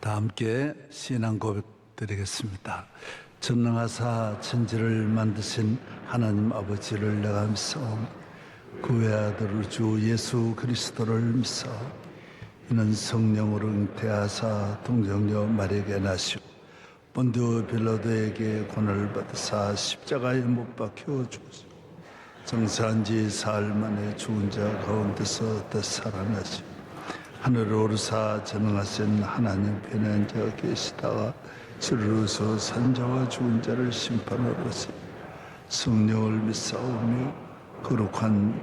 다 함께 신앙 고백 드리겠습니다. 전능하사 천지를 만드신 하나님 아버지를 내가 믿사오니 그 외아들 주 예수 그리스도를 믿사오. 이는 성령으로 잉태하사 동정녀 마리아에게 나시고 본디오 빌라도에게 고난을 받으사 십자가에 못 박혀 죽으시고 장사한 지 사흘 만에 죽은 자 가운데서 다시 살아나시고 하늘에 오르사 전능하신 하나님 편에 앉아 계시다가 주르르서 산자와 죽은 자를 심판하러 오시 성령을 믿사오며 거룩한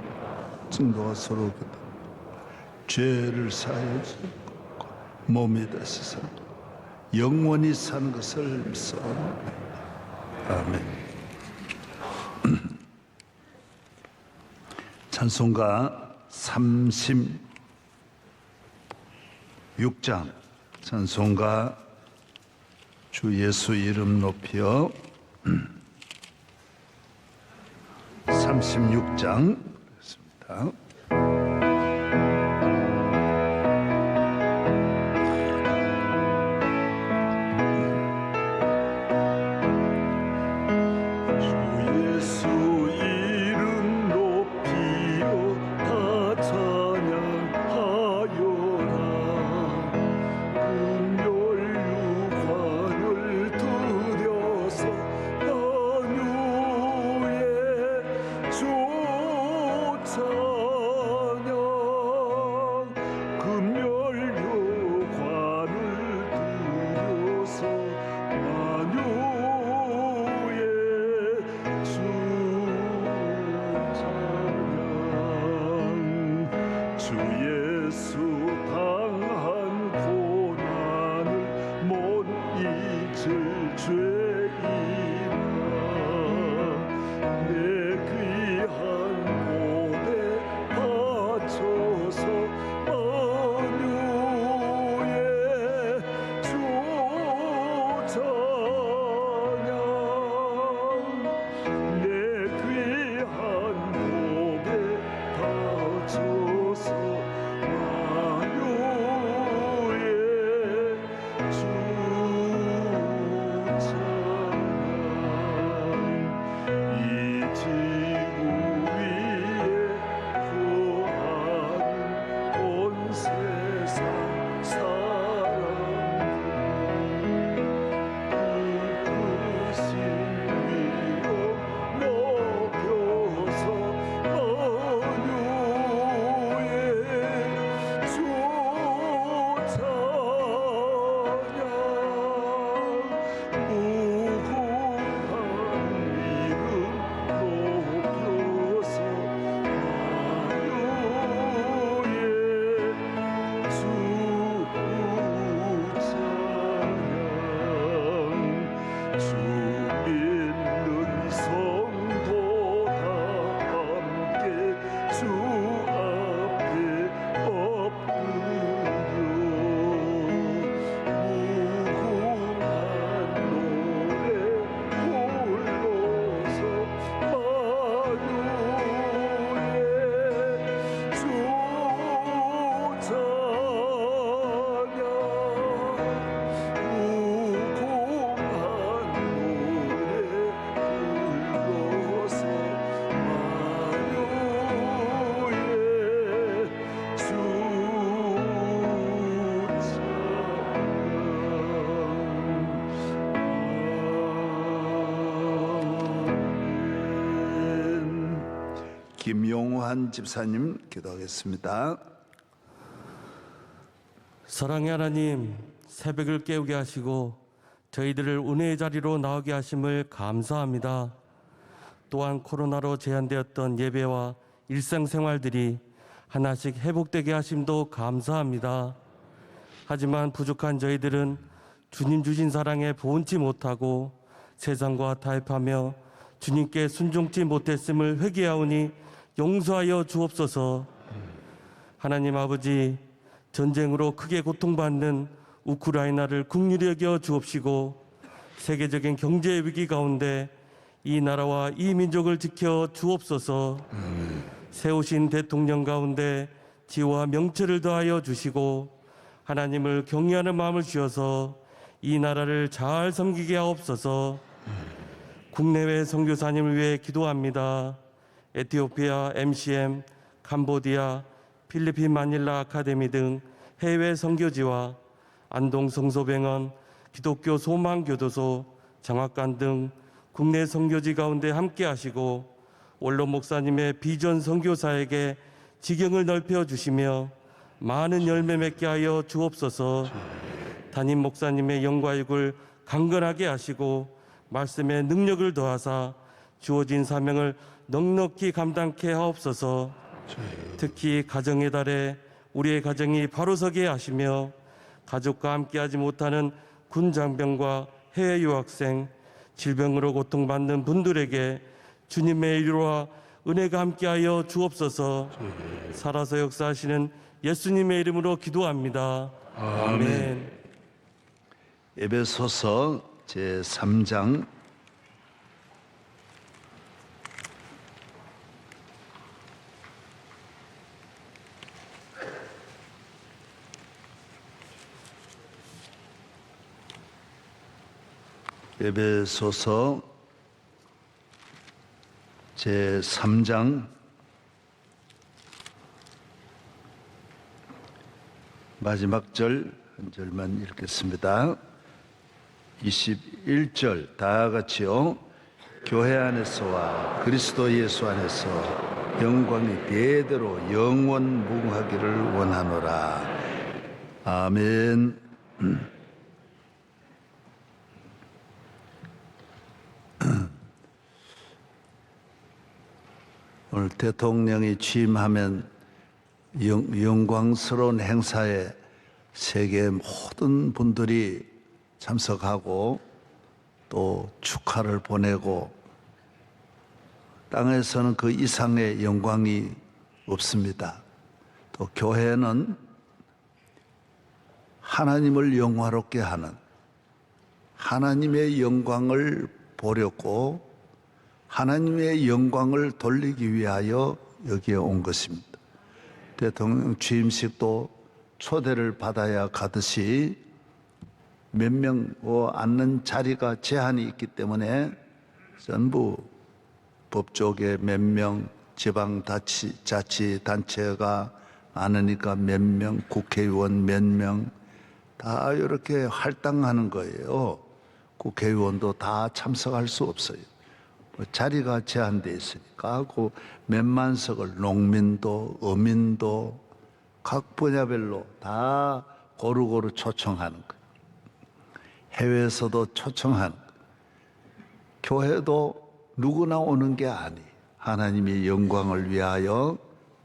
증거가 서로 교통 죄를 사하여 주고 몸이 다시 살고 영원히 사는 것을 믿사옵니다. 아멘. 찬송가 36장 찬송가 주 예수 이름 높여 36장 있습니다. 김용환 집사님 기도하겠습니다. 사랑의 하나님, 새벽을 깨우게 하시고 저희들을 은혜의 자리로 나오게 하심을 감사합니다. 또한 코로나로 제한되었던 예배와 일상생활들이 하나씩 회복되게 하심도 감사합니다. 하지만 부족한 저희들은 주님 주신 사랑에 보온치 못하고 세상과 타협하며 주님께 순종치 못했음을 회개하오니 용서하여 주옵소서. 하나님 아버지, 전쟁으로 크게 고통받는 우크라이나를 긍휼히 여겨 주옵시고 세계적인 경제 위기 가운데 이 나라와 이 민족을 지켜 주옵소서. 세우신 대통령 가운데 지혜와 명철을 더하여 주시고 하나님을 경외하는 마음을 주셔서 이 나라를 잘 섬기게 하옵소서. 국내외 선교사님을 위해 기도합니다. 에티오피아 MCM, 캄보디아, 필리핀 마닐라 아카데미 등 해외 선교지와 안동 성소병원, 기독교 소망교도소, 장학관 등 국내 선교지 가운데 함께 하시고 원로 목사님의 비전 선교사에게 지경을 넓혀 주시며 많은 열매 맺게 하여 주옵소서. 담임 목사님의 영과 육을 강건하게 하시고 말씀의 능력을 더하사 주어진 사명을 넉넉히 감당케 하옵소서. 특히 가정의 달에 우리의 가정이 바로 서게 하시며 가족과 함께하지 못하는 군 장병과 해외 유학생, 질병으로 고통받는 분들에게 주님의 위로와 은혜가 함께하여 주옵소서. 살아서 역사하시는 예수님의 이름으로 기도합니다. 아멘. 에베소서 제3장 에베소서 제3장 마지막 절 한 절만 읽겠습니다. 21절 다 같이요. 교회 안에서와 그리스도 예수 안에서 영광이 대대로 영원 무궁하기를 원하노라. 아멘. 오늘 대통령이 취임하면 영광스러운 행사에 세계 모든 분들이 참석하고 또 축하를 보내고 땅에서는 그 이상의 영광이 없습니다. 또 교회는 하나님을 영화롭게 하는 하나님의 영광을 보려고 하나님의 영광을 돌리기 위하여 여기에 온 것입니다. 대통령 취임식도 초대를 받아야 가듯이 몇 명 앉는 자리가 제한이 있기 때문에 전부 법조계 몇 명, 지방자치단체가 많으니까 몇 명, 국회의원 몇 명 다 이렇게 할당하는 거예요. 국회의원도 다 참석할 수 없어요. 자리가 제한되어 있으니까 그 몇만 석을 농민도 어민도 각 분야별로 다 고루고루 초청하는 거예요. 해외에서도 초청하는 거예요. 교회도 누구나 오는 게 아니에요. 하나님의 영광을 위하여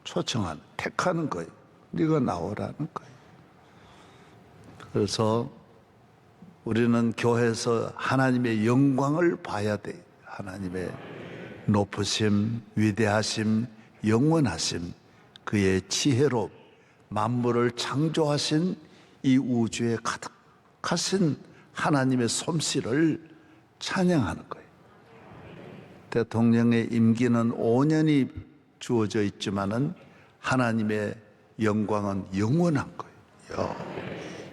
초청하는, 택하는 거예요. 네가 나오라는 거예요. 그래서 우리는 교회에서 하나님의 영광을 봐야 돼요. 하나님의 높으심, 위대하심, 영원하심, 그의 지혜로 만물을 창조하신 이 우주에 가득하신 하나님의 솜씨를 찬양하는 거예요. 대통령의 임기는 5년이 주어져 있지만은 하나님의 영광은 영원한 거예요.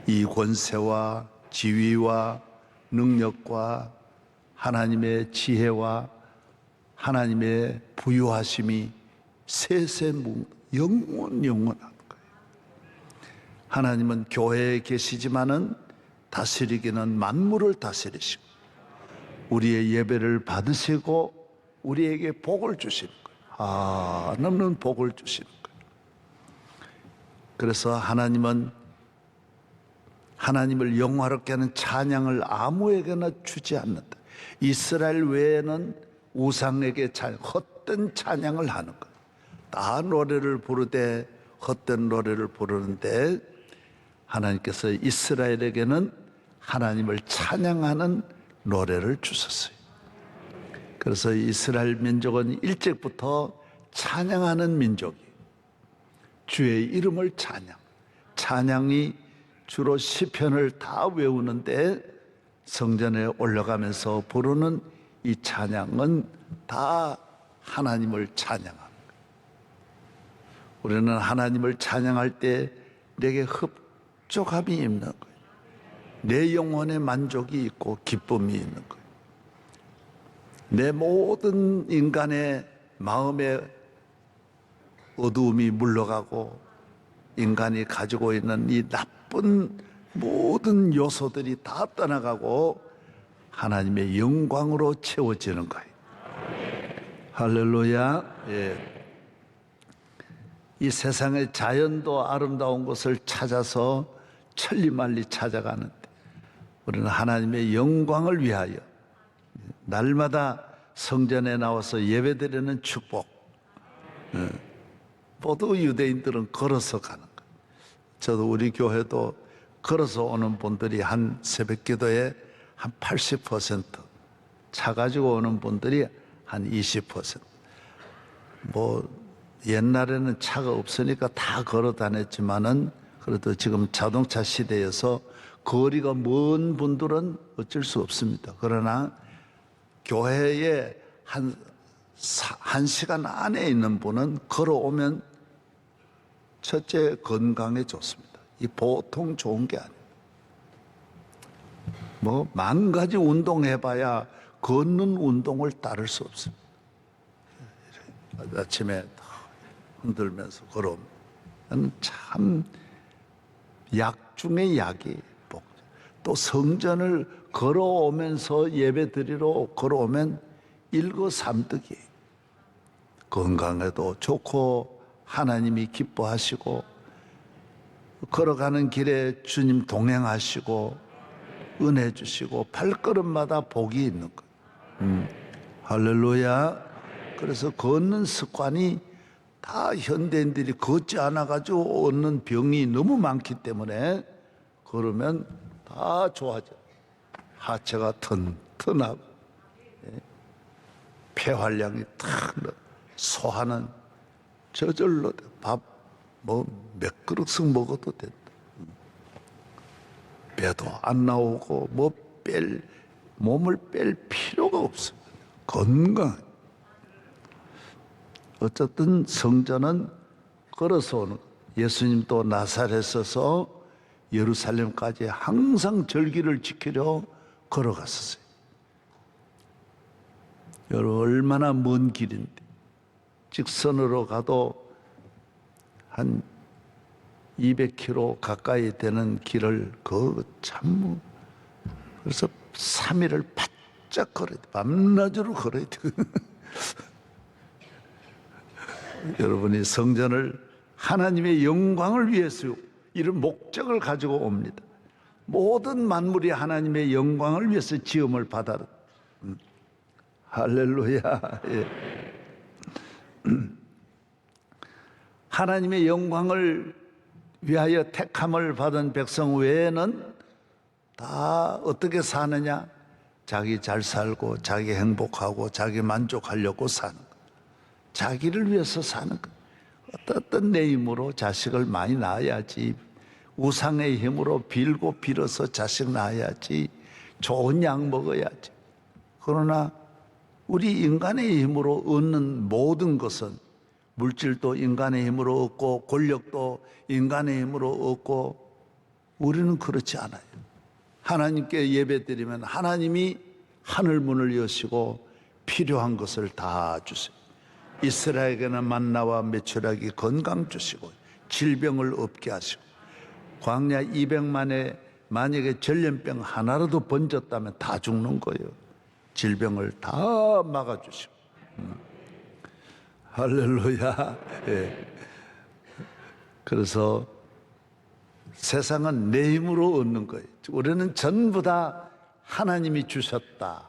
이 권세와 지위와 능력과 하나님의 지혜와 하나님의 부유하심이 영원한 거예요. 하나님은 교회에 계시지만은 다스리기는 만물을 다스리시고 우리의 예배를 받으시고 우리에게 복을 주시는 거예요. 넘는 복을 주시는 거예요. 그래서 하나님은 하나님을 영화롭게 하는 찬양을 아무에게나 주지 않는다. 이스라엘 외에는 우상에게 헛된 찬양을 하는 거예요. 다 노래를 부르되 헛된 노래를 부르는데 하나님께서 이스라엘에게는 하나님을 찬양하는 노래를 주셨어요. 그래서 이스라엘 민족은 일찍부터 찬양하는 민족이에요. 주의 이름을 찬양이 주로 시편을 다 외우는데 성전에 올라가면서 부르는 이 찬양은 다 하나님을 찬양하는 거예요. 우리는 하나님을 찬양할 때 내게 만족함이 있는 거예요. 내 영혼의 만족이 있고 기쁨이 있는 거예요. 내 모든 인간의 마음에 어두움이 물러가고 인간이 가지고 있는 이 나쁜 모든 요소들이 다 떠나가고 하나님의 영광으로 채워지는 거예요. 할렐루야. 예. 이 세상의 자연도 아름다운 것을 찾아서 천리만리 찾아가는데 우리는 하나님의 영광을 위하여 날마다 성전에 나와서 예배드리는 축복. 모두 유대인들은 걸어서 가는 거예요. 저도 우리 교회도 걸어서 오는 분들이 한 새벽 기도에 한 80%, 차 가지고 오는 분들이 한 20%. 뭐 옛날에는 차가 없으니까 다 걸어 다녔지만은 그래도 지금 자동차 시대여서 거리가 먼 분들은 어쩔 수 없습니다. 그러나 교회에 한 시간 안에 있는 분은 걸어오면 첫째 건강에 좋습니다. 이 보통 좋은 게 아니에요. 뭐 만 가지 운동해봐야 걷는 운동을 따를 수 없습니다. 아침에 흔들면서 걸어오면 참 약 중에 약이 또 성전을 걸어오면서 예배 드리러 걸어오면 일거삼득이에요. 건강에도 좋고 하나님이 기뻐하시고 걸어가는 길에 주님 동행하시고 은혜 주시고 발걸음마다 복이 있는 거예요. 할렐루야. 그래서 걷는 습관이 다 현대인들이 걷지 않아가지고 얻는 병이 너무 많기 때문에 걸으면 다 좋아져. 하체가 튼튼하고 폐활량이 탁 소화는 저절로 밥 뭐 몇 그릇씩 먹어도 된다. 배도 안 나오고 뭐 몸을 뺄 필요가 없습니다. 건강. 어쨌든 성전은 걸어서 오는 거예요. 예수님도 나사렛에서 예루살렘까지 항상 절기를 지키려 걸어갔었어요. 여러분 얼마나 먼 길인데 직선으로 가도 한 200km 가까이 되는 길을 참 그래서 3일을 바짝 걸어야 돼. 밤낮으로 걸어야 돼. 여러분이 성전을 하나님의 영광을 위해서 이런 목적을 가지고 옵니다. 모든 만물이 하나님의 영광을 위해서 지음을 받아. 할렐루야. 예. 하나님의 영광을 위하여 택함을 받은 백성 외에는 다 어떻게 사느냐? 자기 잘 살고 자기 행복하고 자기 만족하려고 사는 것. 자기를 위해서 사는 것. 어떤 내 힘으로 자식을 많이 낳아야지, 우상의 힘으로 빌고 빌어서 자식 낳아야지, 좋은 약 먹어야지. 그러나 우리 인간의 힘으로 얻는 모든 것은 물질도 인간의 힘으로 얻고 권력도 인간의 힘으로 얻고 우리는 그렇지 않아요. 하나님께 예배드리면 하나님이 하늘 문을 여시고 필요한 것을 다 주세요. 이스라엘에게는 만나와 메추라기 건강 주시고 질병을 없게 하시고 광야 200만에 만약에 전염병 하나라도 번졌다면 다 죽는 거예요. 질병을 다 막아주시고 할렐루야. 예. 그래서 세상은 내 힘으로 얻는 거예요. 우리는 전부 다 하나님이 주셨다.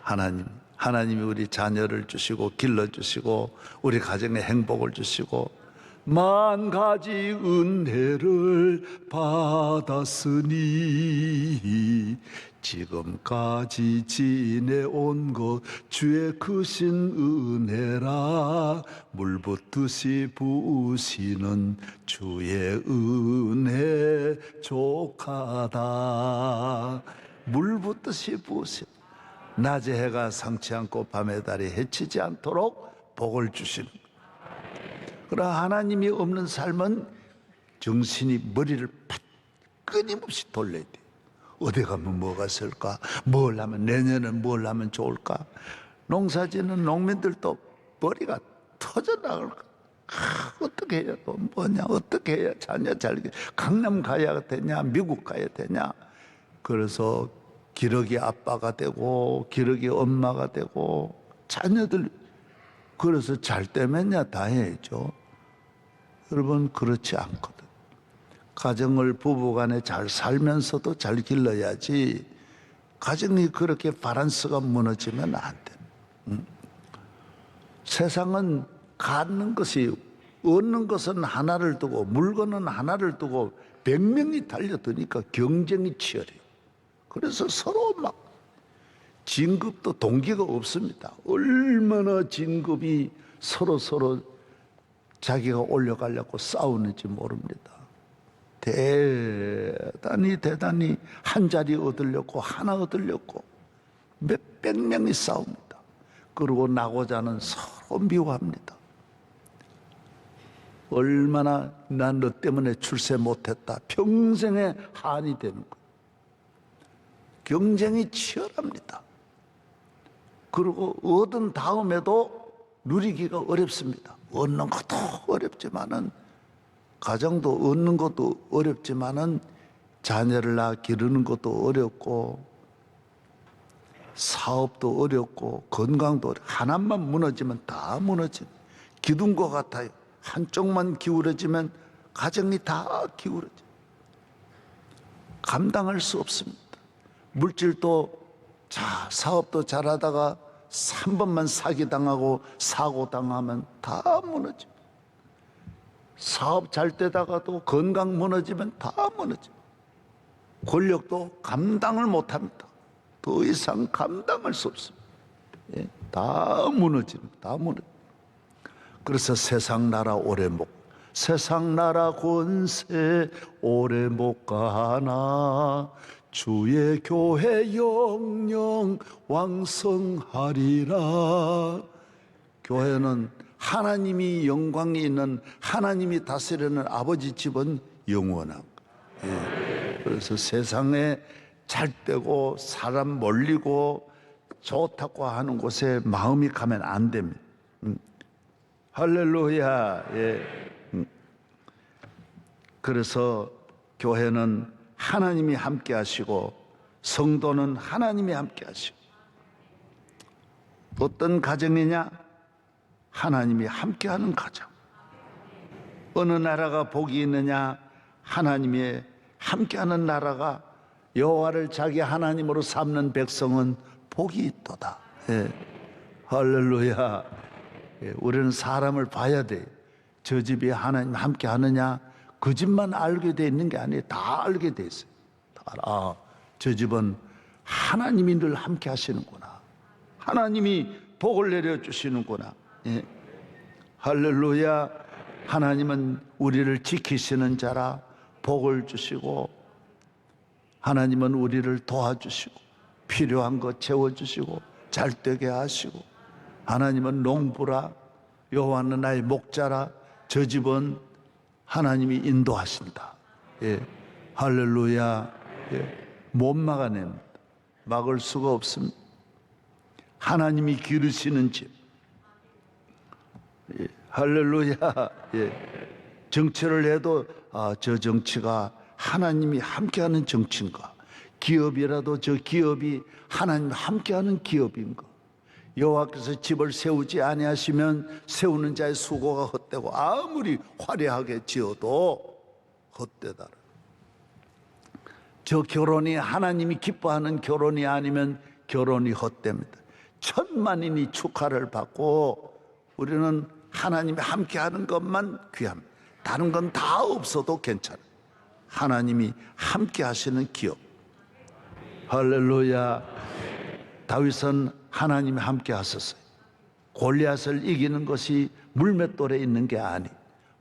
하나님이 우리 자녀를 주시고 길러주시고 우리 가정에 행복을 주시고 만 가지 은혜를 받았으니 지금까지 지내온 것 주의 크신 은혜라 물붓듯이 부으시는 주의 은혜 족하다. 물붓듯이 부으시는 낮에 해가 상치 않고 밤에 달이 해치지 않도록 복을 주시는. 그러나 하나님이 없는 삶은 정신이 머리를 끊임없이 돌려야 돼. 어디 가면 뭐가 쓸까? 뭘 하면, 내년엔 뭘 하면 좋을까? 농사짓는 농민들도 머리가 터져나갈까? 어떻게 해야 또 뭐냐? 어떻게 해야 자녀 잘, 강남 가야 되냐? 미국 가야 되냐? 그래서 기러기 아빠가 되고, 기러기 엄마가 되고, 자녀들, 그래서 잘 때면야 다 해야죠. 여러분, 그렇지 않거든. 가정을 부부간에 잘 살면서도 잘 길러야지, 가정이 그렇게 바란스가 무너지면 안 돼. 세상은 갖는 것이, 얻는 것은 하나를 두고, 물건은 하나를 두고 100명이 달려드니까 경쟁이 치열해. 그래서 서로 막 진급도 동기가 없습니다. 얼마나 진급이 서로 자기가 올려가려고 싸우는지 모릅니다. 대단히 한 자리 얻으려고, 하나 얻으려고 몇백 명이 싸웁니다. 그리고 나고자는 서로 미워합니다. 얼마나 난 너 때문에 출세 못했다, 평생의 한이 되는 거예요. 경쟁이 치열합니다. 그리고 얻은 다음에도 누리기가 어렵습니다. 얻는 것도 어렵지만은, 가정도 얻는 것도 어렵지만은, 자녀를 낳아 기르는 것도 어렵고, 사업도 어렵고, 건강도 하나만 무너지면 다 무너져. 기둥과 같아요. 한쪽만 기울어지면 가정이 다 기울어져. 감당할 수 없습니다. 물질도 사업도 잘하다가 3번만 사기당하고 사고당하면 다 무너져. 사업 잘 되다가도 건강 무너지면 다 무너져. 권력도 감당을 못합니다. 더 이상 감당할 수 없습니다. 예, 다 무너집니다. 다 무너져. 그래서 세상 나라 오래 세상 나라 권세 오래 못 가나, 주의 교회 영영 왕성하리라. 교회는 하나님이 영광이 있는, 하나님이 다스리는 아버지 집은 영원하고. 예. 그래서 세상에 잘 되고 사람 몰리고 좋다고 하는 곳에 마음이 가면 안 됩니다. 할렐루야. 예. 그래서 교회는 하나님이 함께 하시고, 성도는 하나님이 함께 하시고. 어떤 가정이냐? 하나님이 함께 하는 가정. 어느 나라가 복이 있느냐? 하나님이 함께 하는 나라가, 여호와를 자기 하나님으로 삼는 백성은 복이 있도다. 예. 할렐루야. 예. 우리는 사람을 봐야 돼. 저 집이 하나님 함께 하느냐? 그 집만 알게 돼 있는 게 아니에요. 다 알게 돼 있어요. 아, 저 집은 하나님이 늘 함께 하시는구나. 하나님이 복을 내려주시는구나. 예. 할렐루야. 하나님은 우리를 지키시는 자라. 복을 주시고, 하나님은 우리를 도와주시고, 필요한 것 채워주시고, 잘 되게 하시고, 하나님은 농부라, 여호와는 나의 목자라. 저 집은 하나님이 인도하신다. 예. 할렐루야. 예. 못 막아냅니다. 막을 수가 없습니다. 하나님이 기르시는 집. 예. 할렐루야. 예. 정치를 해도 저 정치가 하나님이 함께하는 정치인가? 기업이라도 저 기업이 하나님 함께하는 기업인가? 여호와께서 집을 세우지 아니하시면 세우는 자의 수고가 헛되고, 아무리 화려하게 지어도 헛되다. 저 결혼이 하나님이 기뻐하는 결혼이 아니면 결혼이 헛됩니다. 천만인이 축하를 받고, 우리는 하나님이 함께하는 것만 귀합니다. 다른 건 다 없어도 괜찮아요. 하나님이 함께 하시는 기업. 할렐루야. 다윗은 하나님이 함께 하셨어요. 골리앗을 이기는 것이 물맷돌에 있는 게 아니,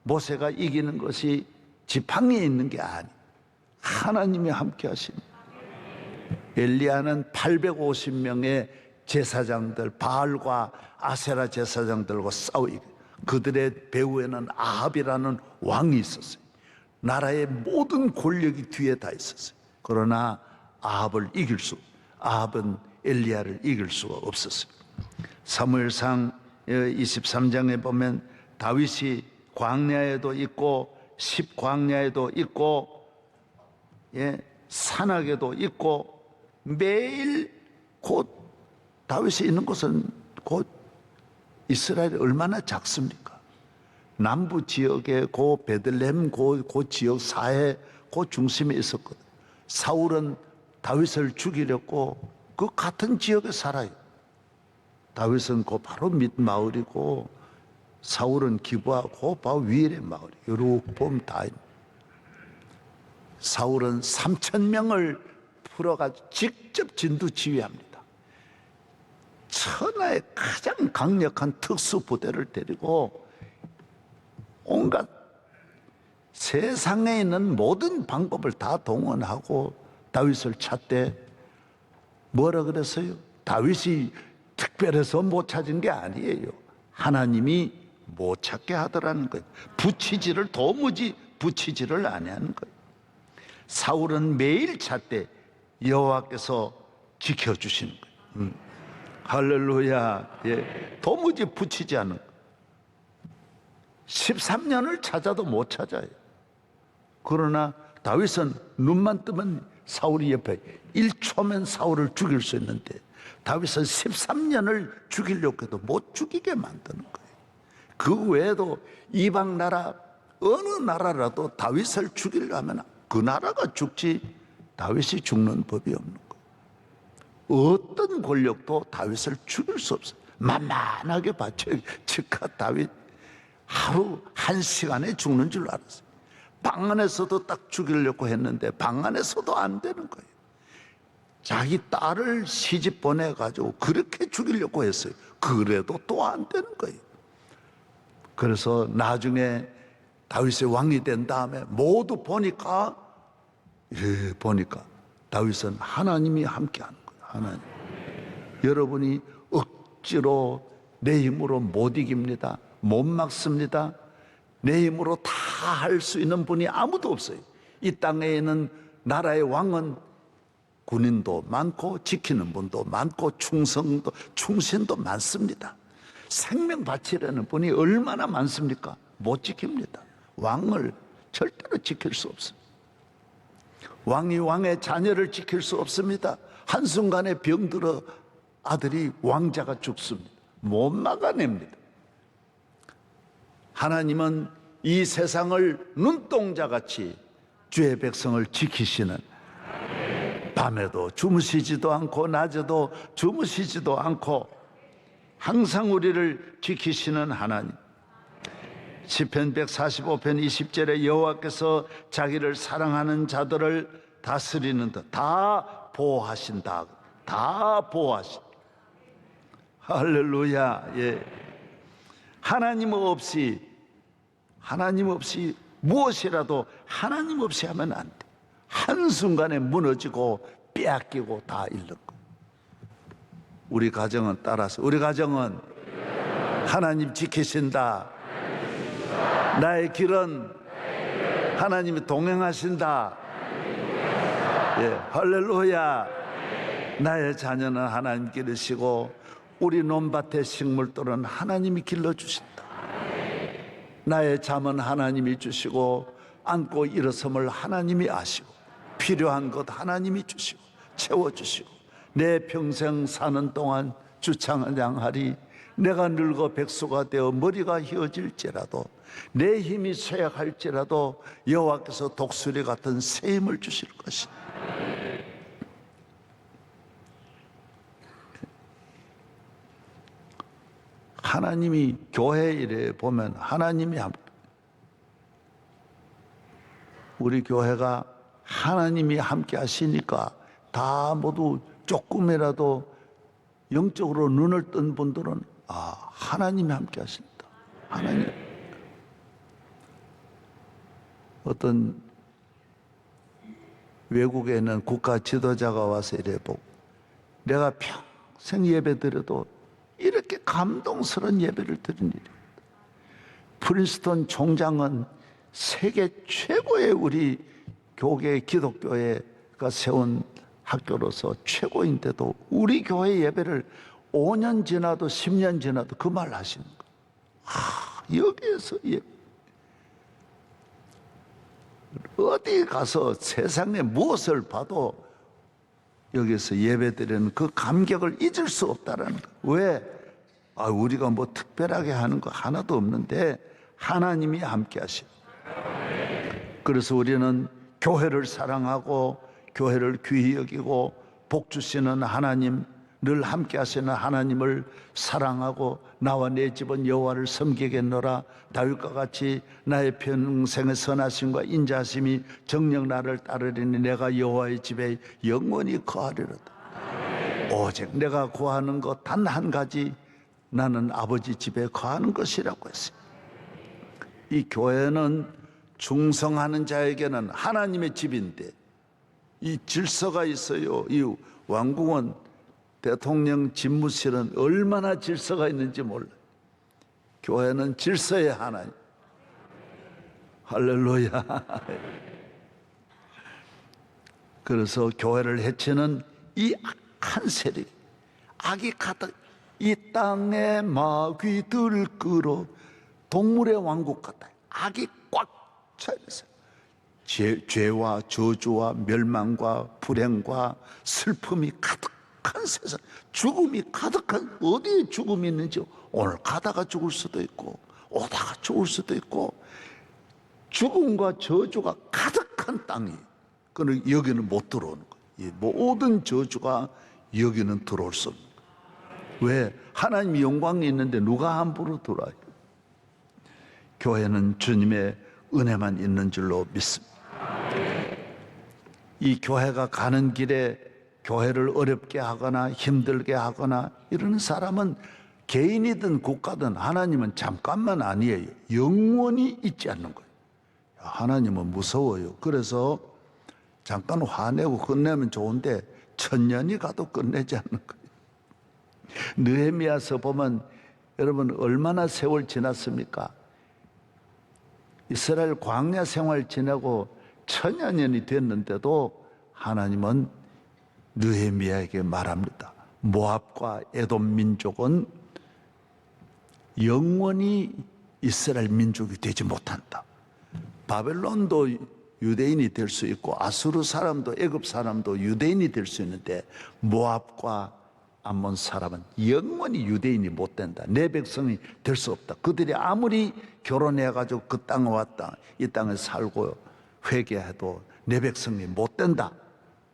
모세가 이기는 것이 지팡이에 있는 게 아니, 하나님이 함께 하십니다. 엘리야는 850명의 제사장들, 바알과 아세라 제사장들과 싸우고, 그들의 배후에는 아합이라는 왕이 있었어요. 나라의 모든 권력이 뒤에 다 있었어요. 그러나 아합은 엘리야를 이길 수가 없었어요. 사무엘상 23장에 보면 다윗이 광야에도 있고 십광야에도 있고 산악에도 있고 매일 다윗이 있는 곳은 곧 이스라엘이 얼마나 작습니까? 남부 지역에 베들레헴 지역 사해 중심에 있었거든. 사울은 다윗을 죽이려고 그 같은 지역에 살아요. 다윗은 바로 밑 마을이고 사울은 기브아 바로 위의 마을이. 이렇게 보면 다 있는. 사울은 3,000명을 풀어가지고 직접 진두 지휘합니다. 천하의 가장 강력한 특수부대를 데리고 온갖 세상에 있는 모든 방법을 다 동원하고 다윗을 찾되 뭐라 그랬어요? 다윗이 특별해서 못 찾은 게 아니에요. 하나님이 못 찾게 하더라는 거예요. 도무지 붙이지를 아니하는 거예요. 사울은 매일 찾되 여호와께서 지켜주시는 거예요. 할렐루야. 도무지 붙이지 않는 거예요. 13년을 찾아도 못 찾아요. 그러나 다윗은 눈만 뜨면 사울이 옆에 1초면 사울을 죽일 수 있는데 다윗은 13년을 죽이려고 해도 못 죽이게 만드는 거예요. 그 외에도 이방 나라 어느 나라라도 다윗을 죽이려 하면 그 나라가 죽지 다윗이 죽는 법이 없는 거예요. 어떤 권력도 다윗을 죽일 수 없어요. 만만하게 받쳐요. 즉각 다윗 하루 1시간에 죽는 줄 알았어요. 방 안에서도 딱 죽이려고 했는데 방 안에서도 안 되는 거예요. 자기 딸을 시집 보내가지고 그렇게 죽이려고 했어요. 그래도 또 안 되는 거예요. 그래서 나중에 다윗의 왕이 된 다음에 모두 보니까 다윗은 하나님이 함께하는 거예요. 하나님. 여러분이 억지로 내 힘으로 못 이깁니다. 못 막습니다. 내 힘으로 다 할 수 있는 분이 아무도 없어요. 이 땅에 있는 나라의 왕은 군인도 많고 지키는 분도 많고 충신도 많습니다. 생명 바치려는 분이 얼마나 많습니까? 못 지킵니다. 왕을 절대로 지킬 수 없습니다. 왕이 왕의 자녀를 지킬 수 없습니다. 한순간에 병들어 아들이 왕자가 죽습니다. 못 막아냅니다. 하나님은 이 세상을 눈동자같이 주의 백성을 지키시는, 밤에도 주무시지도 않고 낮에도 주무시지도 않고 항상 우리를 지키시는 하나님. 시편 145편 20절에 여호와께서 자기를 사랑하는 자들을 다스리는 듯 다 보호하신다. 다 보호하신다. 할렐루야. 하나님 없이 무엇이라도 하나님 없이 하면 안 돼. 한순간에 무너지고 빼앗기고 다 잃는 거예요. 우리 가정은 따라서 우리 가정은 하나님 지키신다. 나의 길은 하나님이 동행하신다. 할렐루야. 나의 자녀는 하나님 기르시고 우리 논밭의 식물들은 하나님이 길러주신다. 나의 잠은 하나님이 주시고 앉고 일어섬을 하나님이 아시고 필요한 것 하나님이 주시고 채워주시고 내 평생 사는 동안 주창장하리. 내가 늙어 백수가 되어 머리가 휘어질지라도 내 힘이 쇠약할지라도 여호와께서 독수리 같은 새 힘을 주실 것이다. 하나님이 교회 일에 보면 하나님이 우리 교회가 하나님이 함께 하시니까 다 모두 조금이라도 영적으로 눈을 뜬 분들은 하나님이 함께 하신다. 하나님. 어떤 외국에 있는 국가 지도자가 와서 이래 보고 내가 평생 예배 드려도 이렇게 감동스러운 예배를 드린 일입니다. 프린스턴 총장은 세계 최고의 우리 교계 기독교회가 세운 학교로서 최고인데도 우리 교회 예배를 5년 지나도 10년 지나도 그 말 하시는 거예요. 여기에서 어디 가서 세상에 무엇을 봐도 여기서 예배드리는 그 감격을 잊을 수 없다라는 거예요. 왜? 우리가 뭐 특별하게 하는 거 하나도 없는데 하나님이 함께 하셔. 그래서 우리는 교회를 사랑하고 교회를 귀히 여기고 복 주시는 하나님, 늘 함께 하시는 하나님을 사랑하고 나와 내 집은 여호와를 섬기겠노라. 다윗과 같이 나의 평생의 선하심과 인자하심이 정녕 나를 따르리니 내가 여호와의 집에 영원히 거하리로다. 오직 내가 구하는 것 단 한 가지, 나는 아버지 집에 거하는 것이라고 했어요. 이 교회는 충성하는 자에게는 하나님의 집인데 이 질서가 있어요. 이 왕궁은 대통령 집무실은 얼마나 질서가 있는지 몰라요. 교회는 질서의 하나님. 할렐루야. 그래서 교회를 해치는 이 악한 세력, 악이 가득, 이 땅에 마귀들 끌어 동물의 왕국 같아요. 악이 꽉 차 있어요. 죄와 저주와 멸망과 불행과 슬픔이 가득한 세상, 죽음이 가득한, 어디에 죽음이 있는지 오늘 가다가 죽을 수도 있고 오다가 죽을 수도 있고 죽음과 저주가 가득한 땅이, 그는 여기는 못 들어오는 거예요. 이 모든 저주가 여기는 들어올 수 없는 거예요. 왜? 하나님이 영광이 있는데 누가 함부로 들어와요? 교회는 주님의 은혜만 있는 줄로 믿습니다. 이 교회가 가는 길에 교회를 어렵게 하거나 힘들게 하거나 이러는 사람은 개인이든 국가든 하나님은 잠깐만 아니에요. 영원히 있지 않는 거예요. 하나님은 무서워요. 그래서 잠깐 화내고 끝내면 좋은데 1000년이 가도 끝내지 않는 거예요. 느헤미야서 보면 여러분 얼마나 세월 지났습니까? 이스라엘 광야 생활 지내고 1000여년이 됐는데도 하나님은 느헤미야에게 말합니다. 모압과 에돔 민족은 영원히 이스라엘 민족이 되지 못한다. 바벨론도 유대인이 될 수 있고 아수르 사람도 애굽 사람도 유대인이 될 수 있는데 모압과 암몬 사람은 영원히 유대인이 못 된다. 내 백성이 될 수 없다. 그들이 아무리 결혼해가지고 그 땅에 왔다, 이 땅에 살고 회개해도 내 백성이 못 된다.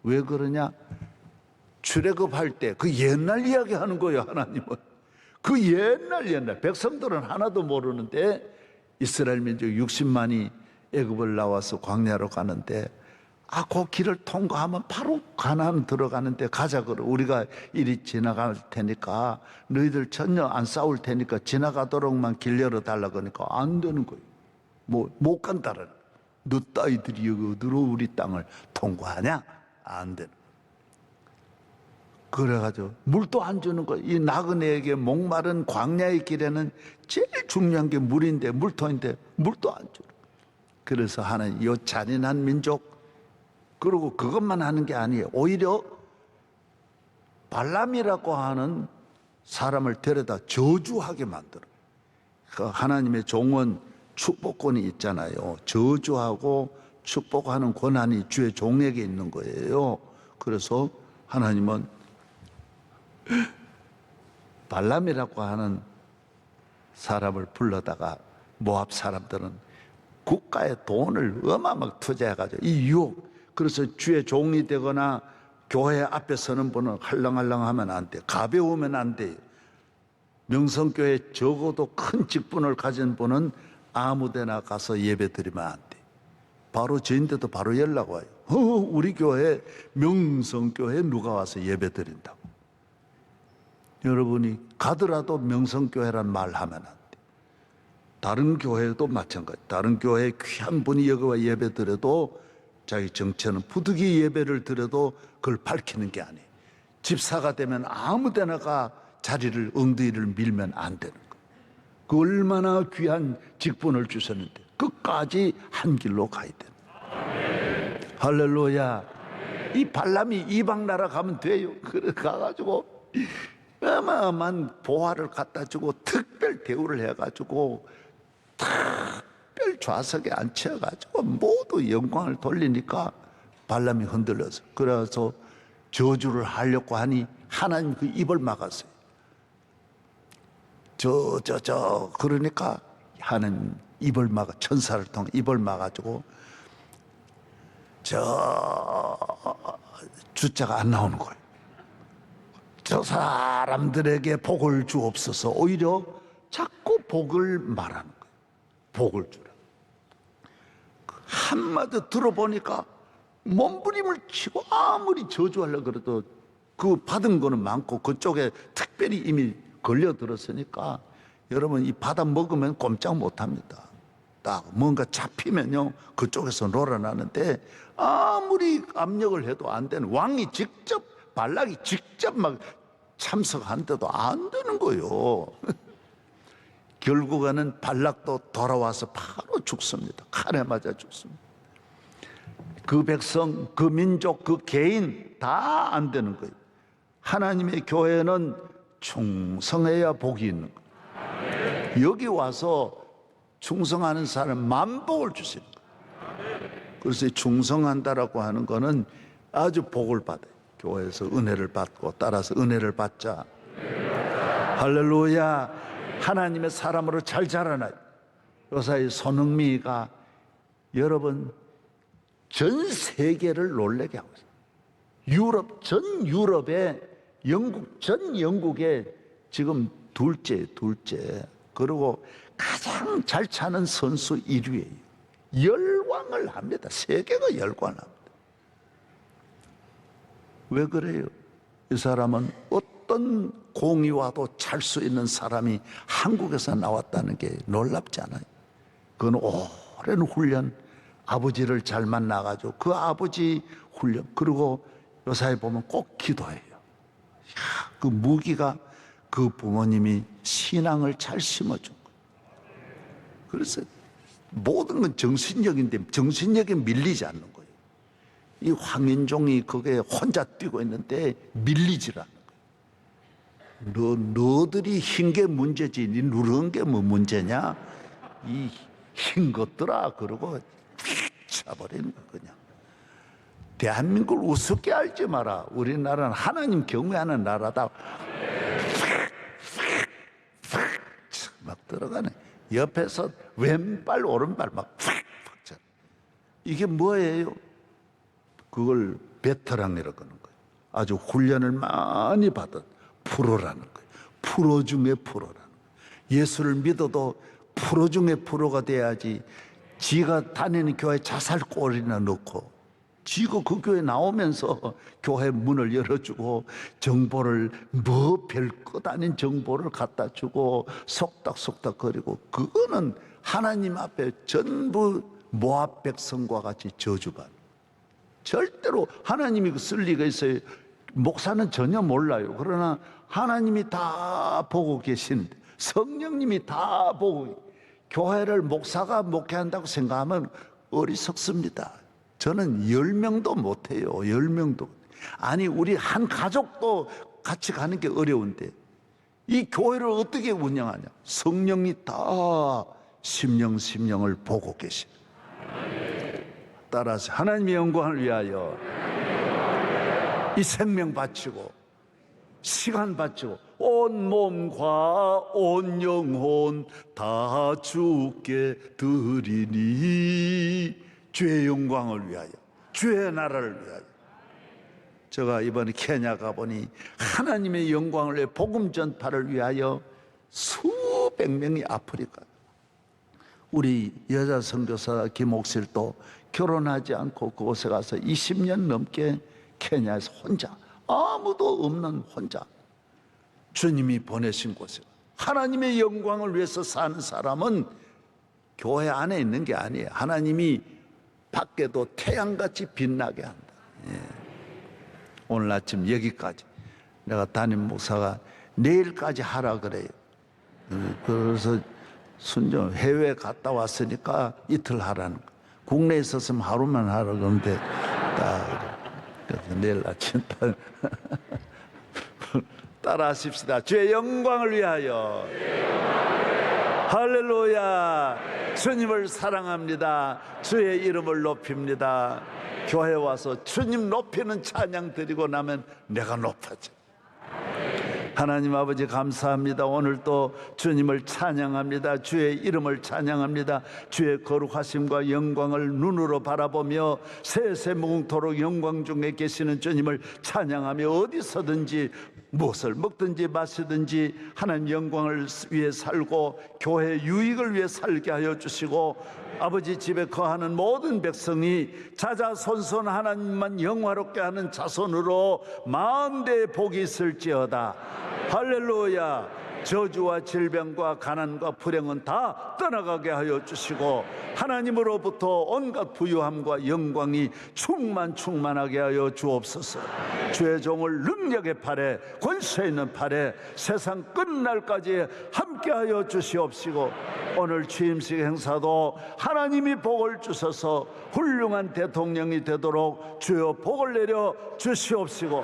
왜 그러냐? 출애굽할 때 그 옛날 이야기 하는 거예요. 하나님은 그 옛날 백성들은 하나도 모르는데 이스라엘 민족 60만이 애굽을 나와서 광야로 가는데 그 길을 통과하면 바로 가나안 들어가는데 가자 그래. 우리가 이리 지나갈 테니까 너희들 전혀 안 싸울 테니까 지나가도록만 길 열어달라 그러니까 안 되는 거예요. 못 간다는. 너 따위들이 여기 어디로 우리 땅을 통과하냐? 안 되는. 그래가지고 물도 안 주는 거예요. 이 나그네에게 목마른 광야의 길에는 제일 중요한 게 물인데, 물통인데 물도 안 주는 거예요. 그래서 하나님 이 잔인한 민족, 그리고 그것만 하는 게 아니에요. 오히려 발람이라고 하는 사람을 데려다 저주하게 만들어요. 그 하나님의 종은 축복권이 있잖아요. 저주하고 축복하는 권한이 주의 종에게 있는 거예요. 그래서 하나님은 발람이라고 하는 사람을 불러다가 모압 사람들은 국가의 돈을 어마어마하게 투자해가지고 이 유혹, 그래서 주의 종이 되거나 교회 앞에 서는 분은 할랑할랑하면 안 돼. 가벼우면 안 돼. 명성교회 적어도 큰 직분을 가진 분은 아무데나 가서 예배 드리면 안 돼. 바로 저인데도 바로 연락 와요. 우리 교회 명성교회 누가 와서 예배 드린다고. 여러분이 가더라도 명성교회란 말 하면 안 돼. 다른 교회도 마찬가지. 다른 교회에 귀한 분이 여기 와 예배 드려도 자기 정체는 부득이 예배를 드려도 그걸 밝히는 게 아니에요. 집사가 되면 아무 데나가 자리를 엉덩이를 밀면 안 되는 거예요. 그 얼마나 귀한 직분을 주셨는데 그 끝까지 한 길로 가야 됩니다. 할렐루야. 이 발람이 이방 나라 가면 돼요. 그래 가가지고 어마어마한 보화를 갖다 주고 특별 대우를 해가지고 특별 좌석에 앉혀가지고 모두 영광을 돌리니까 발람이 흔들려서, 그래서 저주를 하려고 하니 하나님 그 입을 막았어요. 그러니까 하나님 입을 막아, 천사를 통해 입을 막아주고 저 주자가 안 나오는 거예요. 저 사람들에게 복을 주옵소서. 오히려 자꾸 복을 말하는 거예요. 복을 주라. 한마디 들어보니까 몸부림을 치고 아무리 저주하려고 그래도 그 받은 거는 많고 그쪽에 특별히 이미 걸려들었으니까 여러분 이 받아 먹으면 꼼짝 못합니다. 딱 뭔가 잡히면요 그쪽에서 놀아나는데 아무리 압력을 해도 안 되는, 왕이 직접 발락이 직접 막 참석한데도 안 되는 거예요. 결국에는 발락도 돌아와서 바로 죽습니다. 칼에 맞아 죽습니다. 그 백성, 그 민족, 그 개인 다 안 되는 거예요. 하나님의 교회는 충성해야 복이 있는 거예요. 여기 와서 충성하는 사람 만복을 주시는 거예요. 그래서 충성한다라고 하는 거는 아주 복을 받아요. 교회에서 은혜를 받고, 따라서 은혜를 받자. 할렐루야. 하나님의 사람으로 잘 자라나요. 요사이 손흥미가 여러분 전 세계를 놀라게 하고 있어요. 유럽, 전 유럽에, 영국, 전 영국에 지금 둘째. 그리고 가장 잘 차는 선수 1위예요. 열광을 합니다. 세계가 열광을 합니다. 왜 그래요? 이 사람은 어떤 공이 와도 찰 수 있는 사람이 한국에서 나왔다는 게 놀랍지 않아요? 그건 오랜 훈련, 아버지를 잘 만나가지고 그 아버지 훈련, 그리고 요사이 보면 꼭 기도해요. 그 무기가 그 부모님이 신앙을 잘 심어준 거예요. 그래서 모든 건 정신력인데 정신력에 밀리지 않는 거예요. 이 황인종이 그게 혼자 뛰고 있는데 밀리질 않는 거예요. 너들이 흰 게 문제지, 니 누런 게 뭐 문제냐? 이 흰 것들아, 그러고 차버리는 거 그냥. 대한민국을 우습게 알지 마라. 우리나라는 하나님 경외하는 나라다. 막 들어가네. 옆에서 왼발 오른발 막 이게 뭐예요? 그걸 베테랑이라고 하는 거예요. 아주 훈련을 많이 받은 프로라는 거예요. 프로 중에 프로라는 거예요. 예수를 믿어도 프로 중에 프로가 돼야지. 지가 다니는 교회 자살골이나 넣고, 지가 그 교회 나오면서 교회 문을 열어주고 정보를 뭐 별것 아닌 정보를 갖다 주고 속닥속닥 거리고, 그거는 하나님 앞에 전부 모압 백성과 같이 저주받는, 절대로 하나님이 쓸 리가 있어요? 목사는 전혀 몰라요. 그러나 하나님이 다 보고 계시는데, 성령님이 다 보고, 교회를 목사가 목회한다고 생각하면 어리석습니다. 저는 10명도 못해요. 10명도. 아니 우리 한 가족도 같이 가는 게 어려운데 이 교회를 어떻게 운영하냐? 성령이 다 심령을 보고 계시. 따라서 하나님의 영광을 위하여 이 생명 바치고 시간 바치고 온 몸과 온 영혼 다 주께 드리니, 주의 영광을 위하여, 주의 나라를 위하여. 제가 이번에 케냐 가보니 하나님의 영광을 위해 복음 전파를 위하여 수백 명이 아프리카, 우리 여자 선교사 김옥실도 결혼하지 않고 그곳에 가서 20년 넘게 케냐에서 혼자, 아무도 없는 혼자 주님이 보내신 곳에 하나님의 영광을 위해서 사는 사람은 교회 안에 있는 게 아니에요. 하나님이 밖에도 태양같이 빛나게 한다. 예. 오늘 아침 여기까지 내가 담임 목사가 내일까지 하라 그래요. 그래서 순종 해외 갔다 왔으니까 이틀 하라는 거. 국내에 있었으면 하루만 하라 그러는데 딱 그래서 내일 아침 따라하십시다. 주의 영광을 위하여. 할렐루야. 주님을 사랑합니다. 주의 이름을 높입니다. 교회 와서 주님 높이는 찬양 드리고 나면 내가 높아져. 하나님 아버지 감사합니다. 오늘 또 주님을 찬양합니다. 주의 이름을 찬양합니다. 주의 거룩하심과 영광을 눈으로 바라보며 세세무궁토록 영광 중에 계시는 주님을 찬양하며 어디서든지 무엇을 먹든지 마시든지 하나님 영광을 위해 살고 교회 유익을 위해 살게 하여 주시고 아버지 집에 거하는 모든 백성이 자자손손 하나님만 영화롭게 하는 자손으로 만대의 복이 있을지어다. 할렐루야. 저주와 질병과 가난과 불행은 다 떠나가게 하여 주시고 하나님으로부터 온갖 부유함과 영광이 충만하게 하여 주옵소서. 주의 종을 능력의 팔에 권세 있는 팔에 세상 끝날까지 함께하여 주시옵시고 오늘 취임식 행사도 하나님이 복을 주셔서 훌륭한 대통령이 되도록 주여 복을 내려 주시옵시고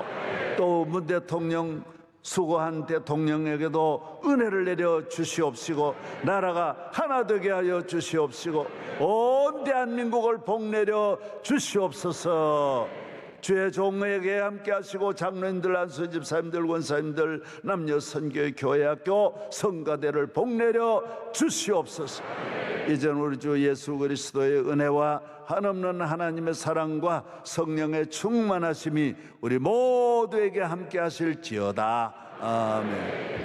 또 문 대통령 수고한 대통령에게도 은혜를 내려 주시옵시고 나라가 하나 되게 하여 주시옵시고 온 대한민국을 복내려 주시옵소서. 주의 종에게 함께 하시고 장로님들, 안수 집사님들, 권사님들, 남녀 선교회 교회학교 성가대를 복내려 주시옵소서. 이제는 우리 주 예수 그리스도의 은혜와 한없는 하나님의 사랑과 성령의 충만하심이 우리 모두에게 함께 하실지어다. 아멘.